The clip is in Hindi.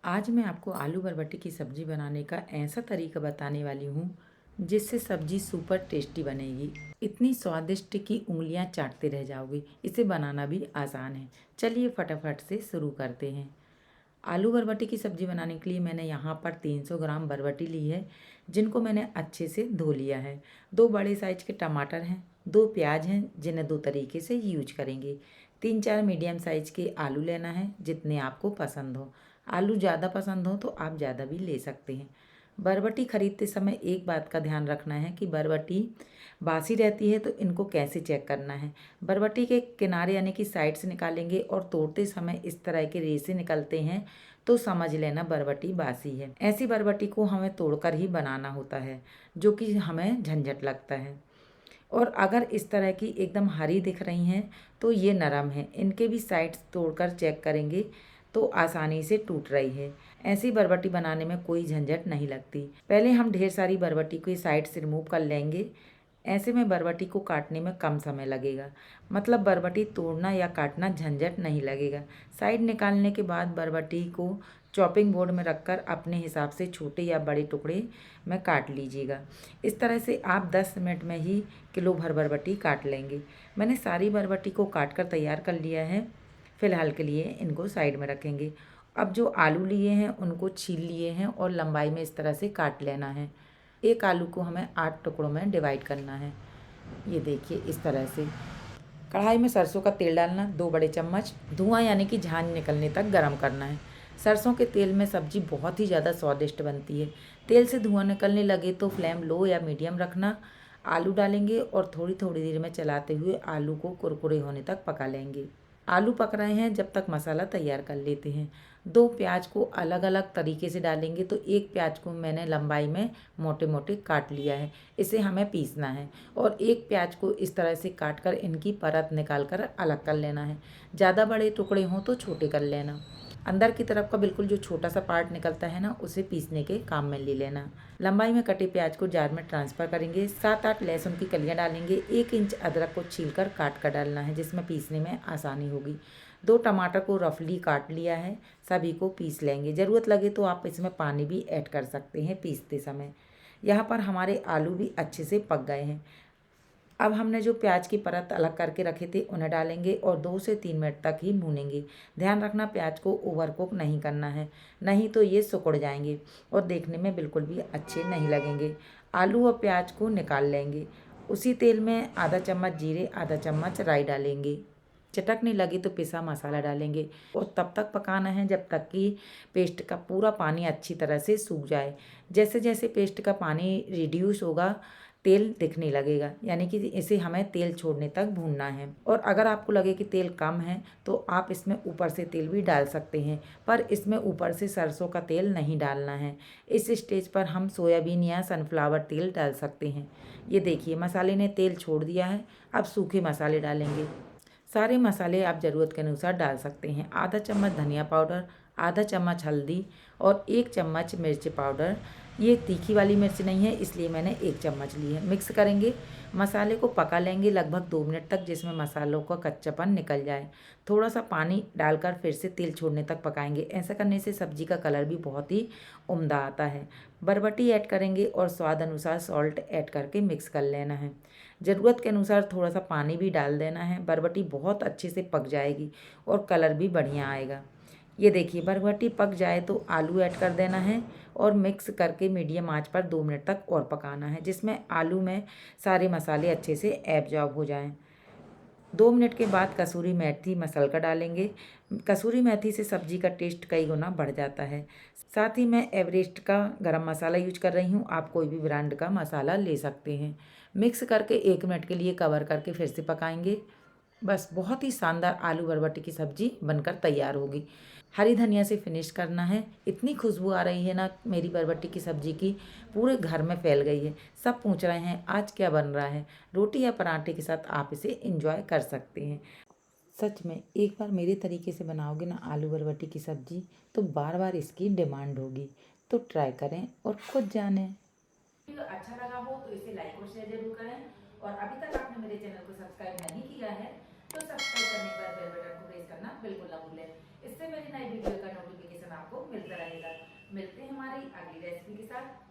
आज मैं आपको आलू बरबटी की सब्ज़ी बनाने का ऐसा तरीका बताने वाली हूँ जिससे सब्ज़ी सुपर टेस्टी बनेगी। इतनी स्वादिष्ट कि उंगलियाँ चाटते रह जाओगे। इसे बनाना भी आसान है। चलिए फटाफट से शुरू करते हैं। आलू बरबटी की सब्ज़ी बनाने के लिए मैंने यहाँ पर 300 ग्राम बरबटी ली है, जिनको मैंने अच्छे से धो लिया है। 2 बड़े साइज के टमाटर हैं, 2 प्याज हैं जिन्हें 2 तरीके से यूज करेंगे। 3-4 मीडियम साइज के आलू लेना है, जितने आपको पसंद हो। आलू ज़्यादा पसंद हो तो आप ज़्यादा भी ले सकते हैं। बरबटी ख़रीदते समय एक बात का ध्यान रखना है कि बरबटी बासी रहती है तो इनको कैसे चेक करना है। बरबटी के किनारे यानी कि साइड से निकालेंगे और तोड़ते समय इस तरह के रेसे निकलते हैं तो समझ लेना बरबटी बासी है। ऐसी बरबटी को हमें तोड़कर ही बनाना होता है, जो कि हमें झंझट लगता है। और अगर इस तरह की एकदम हरी दिख रही हैं तो ये नरम है। इनके भी साइड्स तोड़कर चेक करेंगे तो आसानी से टूट रही है। ऐसी बरबटी बनाने में कोई झंझट नहीं लगती। पहले हम ढेर सारी बरबटी को साइड से रिमूव कर लेंगे। ऐसे में बरबटी को काटने में कम समय लगेगा, मतलब बरबटी तोड़ना या काटना झंझट नहीं लगेगा। साइड निकालने के बाद बरबटी को चॉपिंग बोर्ड में रखकर अपने हिसाब से छोटे या बड़े टुकड़े में काट लीजिएगा। इस तरह से आप 10 मिनट में ही किलो भर बरबटी काट लेंगे। मैंने सारी बरबटी को काट कर तैयार कर लिया है। फ़िलहाल के लिए इनको साइड में रखेंगे। अब जो आलू लिए हैं उनको छील लिए हैं और लंबाई में इस तरह से काट लेना है। एक आलू को हमें 8 टुकड़ों में डिवाइड करना है। ये देखिए इस तरह से। कढ़ाई में सरसों का तेल डालना 2 बड़े चम्मच, धुआं यानी कि झांझ निकलने तक गरम करना है। सरसों के तेल में सब्जी बहुत ही ज़्यादा स्वादिष्ट बनती है। तेल से धुआं निकलने लगे तो फ्लेम लो या मीडियम रखना। आलू डालेंगे और थोड़ी थोड़ी देर में चलाते हुए आलू को कुरकुरे होने तक पका लेंगे। आलू पक रहे हैं जब तक मसाला तैयार कर लेते हैं। 2 प्याज को अलग अलग तरीके से डालेंगे तो एक प्याज को मैंने लंबाई में मोटे मोटे काट लिया है। इसे हमें पीसना है और एक प्याज को इस तरह से काट कर इनकी परत निकाल कर अलग कर लेना है। ज़्यादा बड़े टुकड़े हों तो छोटे कर लेना। अंदर की तरफ का बिल्कुल जो छोटा सा पार्ट निकलता है ना, उसे पीसने के काम में ले लेना। लंबाई में कटे प्याज को जार में ट्रांसफ़र करेंगे। 7-8 लहसुन की कलियां डालेंगे। 1 इंच अदरक को छीलकर काट कर डालना है, जिसमें पीसने में आसानी होगी। 2 टमाटर को रफली काट लिया है। सभी को पीस लेंगे। ज़रूरत लगे तो आप इसमें पानी भी ऐड कर सकते हैं पीसते समय। यहाँ पर हमारे आलू भी अच्छे से पक गए हैं। अब हमने जो प्याज की परत अलग करके रखे थे उन्हें डालेंगे और 2 से 3 मिनट तक ही भूनेंगे। ध्यान रखना प्याज को ओवर कुक नहीं करना है, नहीं तो ये सिकुड़ जाएंगे और देखने में बिल्कुल भी अच्छे नहीं लगेंगे। आलू और प्याज को निकाल लेंगे। उसी तेल में आधा चम्मच जीरे, आधा चम्मच राई डालेंगे। चटकने लगे तो पिसा मसाला डालेंगे और तब तक पकाना है जब तक कि पेस्ट का पूरा पानी अच्छी तरह से सूख जाए। जैसे जैसे पेस्ट का पानी रिड्यूस होगा, तेल दिखने लगेगा, यानी कि इसे हमें तेल छोड़ने तक भूनना है। और अगर आपको लगे कि तेल कम है तो आप इसमें ऊपर से तेल भी डाल सकते हैं, पर इसमें ऊपर से सरसों का तेल नहीं डालना है। इस स्टेज पर हम सोयाबीन या सनफ्लावर तेल डाल सकते हैं। ये देखिए मसाले ने तेल छोड़ दिया है। अब सूखे मसाले डालेंगे। सारे मसाले आप ज़रूरत के अनुसार डाल सकते हैं। आधा चम्मच धनिया पाउडर, आधा चम्मच हल्दी और 1 चम्मच मिर्च पाउडर। ये तीखी वाली मिर्च नहीं है, इसलिए मैंने 1 चम्मच ली है। मिक्स करेंगे। मसाले को पका लेंगे लगभग 2 मिनट तक, जिसमें मसालों का कच्चापन निकल जाए। थोड़ा सा पानी डालकर फिर से तेल छोड़ने तक पकाएंगे। ऐसा करने से सब्जी का कलर भी बहुत ही उम्दा आता है। बरबटी ऐड करेंगे और स्वाद अनुसार सॉल्ट ऐड करके मिक्स कर लेना है। ज़रूरत के अनुसार थोड़ा सा पानी भी डाल देना है। बरबटी बहुत अच्छे से पक जाएगी और कलर भी बढ़िया आएगा। ये देखिए बरबटी पक जाए तो आलू ऐड कर देना है और मिक्स करके मीडियम आंच पर 2 मिनट तक और पकाना है, जिसमें आलू में सारे मसाले अच्छे से एब्जॉर्ब हो जाएं। 2 मिनट के बाद कसूरी मेथी मसल कर डालेंगे। कसूरी मेथी से सब्जी का टेस्ट कई गुना बढ़ जाता है। साथ ही मैं एवरेस्ट का गरम मसाला यूज कर रही हूँ। आप कोई भी ब्रांड का मसाला ले सकते हैं। मिक्स करके 1 मिनट के लिए कवर करके फिर से पकाएंगे। बस बहुत ही शानदार आलू बरबटी की सब्ज़ी बनकर तैयार होगी। हरी धनिया से फिनिश करना है। इतनी खुशबू आ रही है ना मेरी बरबटी की सब्ज़ी की, पूरे घर में फैल गई है। सब पूछ रहे हैं आज क्या बन रहा है। रोटी या पराठे के साथ आप इसे एंजॉय कर सकते हैं। सच में एक बार मेरे तरीके से बनाओगे ना आलू बरबटी की सब्ज़ी तो बार बार इसकी डिमांड होगी। तो ट्राई करें और खुद जानें। वीडियो अच्छा लगा हो तो इसे लाइक और शेयर जरूर करें और अभी तक आपने मेरे चैनल को सब्सक्राइब नहीं किया है तो सब्सक्राइब करने के बाद बेल बटन को प्रेस करना बिल्कुल ना भूलें। इससे मेरी नई वीडियो का नोटिफिकेशन नोटिफिकेशन आपको मिलता रहेगा। मिलते हैं हमारी अगली रेसिपी के साथ।